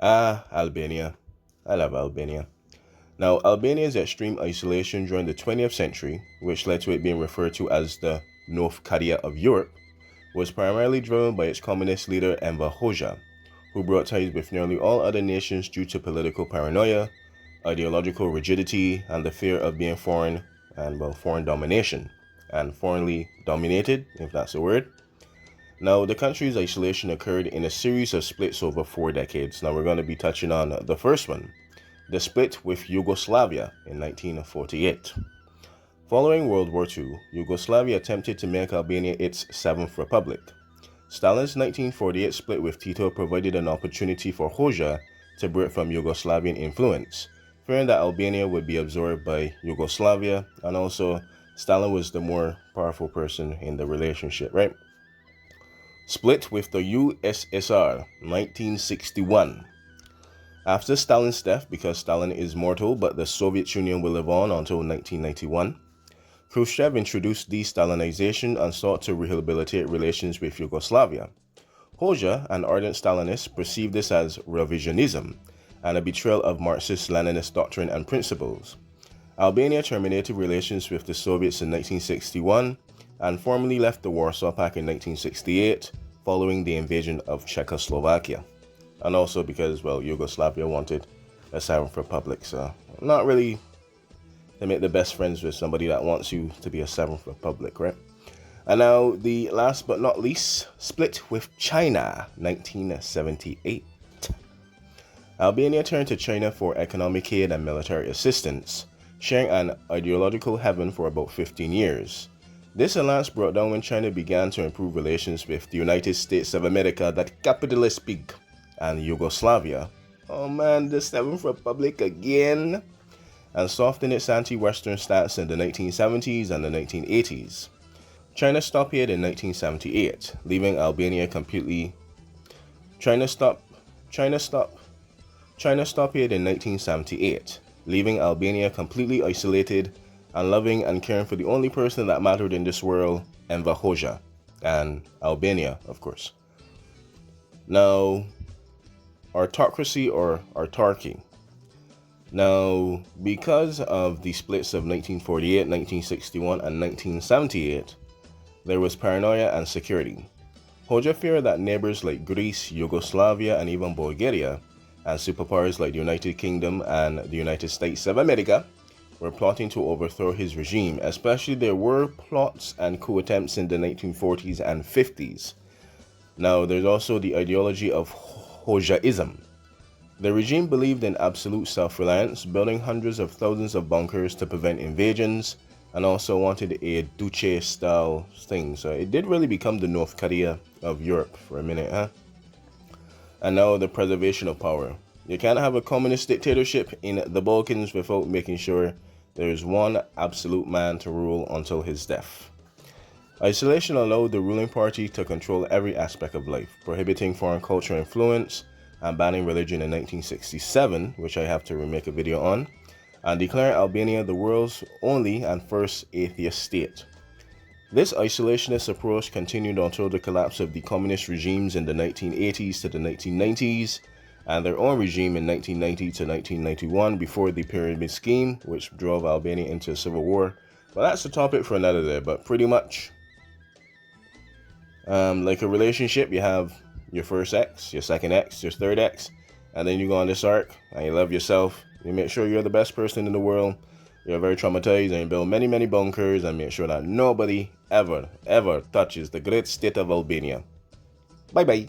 Albania. I love Albania. Now, Albania's extreme isolation during the 20th century, which led to it being referred to as the North Korea of Europe, was primarily driven by its communist leader Enver Hoxha, who brought ties with nearly all other nations due to political paranoia, ideological rigidity, and the fear of being foreign foreign domination, and foreignly dominated, if that's a word. Now, the country's isolation occurred in a series of splits over 4 decades. Now, we're going to be touching on the first one, the split with Yugoslavia in 1948. Following World War II, Yugoslavia attempted to make Albania its seventh republic. Stalin's 1948 split with Tito provided an opportunity for Hoxha to break from Yugoslavian influence, fearing that Albania would be absorbed by Yugoslavia, and also Stalin was the more powerful person in the relationship, right? Split with the USSR, 1961. After Stalin's death, because Stalin is mortal but the Soviet Union will live on until 1991, Khrushchev introduced de-Stalinization and sought to rehabilitate relations with Yugoslavia. Hoxha, an ardent Stalinist, perceived this as revisionism and a betrayal of Marxist-Leninist doctrine and principles. Albania terminated relations with the Soviets in 1961 and formally left the Warsaw Pact in 1968 following the invasion of Czechoslovakia. And also because, well, Yugoslavia wanted a seventh republic, so not really to make the best friends with somebody that wants you to be a seventh republic, right? And now the last but not least, split with China, 1978. Albania turned to China for economic aid and military assistance, sharing an ideological heaven for about 15 years. This alliance brought down when China began to improve relations with the United States of America, that capitalist pig, and Yugoslavia. Oh man, the Seventh Republic again! And softened its anti-Western stance in the 1970s and the 1980s. China stopped aid in 1978, leaving Albania completely. China stopped aid in 1978, leaving Albania completely isolated and loving and caring for the only person that mattered in this world, Enver Hoxha, and Albania, of course. Now, autocracy or autarky. Now, because of the splits of 1948, 1961, and 1978, there was paranoia and security. Hoxha feared that neighbors like Greece, Yugoslavia, and even Bulgaria, and superpowers like the United Kingdom and the United States of America, were plotting to overthrow his regime, especially there were plots and coup attempts in the 1940s and 50s. Now, there's also the ideology of Hoxhaism. The regime believed in absolute self-reliance, building hundreds of thousands of bunkers to prevent invasions, and also wanted a Duce-style thing. So it did really become the North Korea of Europe for a minute, huh? And now the preservation of power. You can't have a communist dictatorship in the Balkans without making sure there is one absolute man to rule until his death. Isolation allowed the ruling party to control every aspect of life, prohibiting foreign culture influence and banning religion in 1967, which I have to remake a video on, and declaring Albania the world's only and first atheist state. This isolationist approach continued until the collapse of the communist regimes in the 1980s to the 1990s, and their own regime in 1990 to 1991 before the pyramid scheme, which drove Albania into a civil war. Well, that's a topic for another day, but pretty much, like a relationship, you have your first ex, your second ex, your third ex, and then you go on this arc, and you love yourself. You make sure you're the best person in the world. You're very traumatized, and you build many, many bunkers, and make sure that nobody ever touches the great state of Albania. Bye-bye.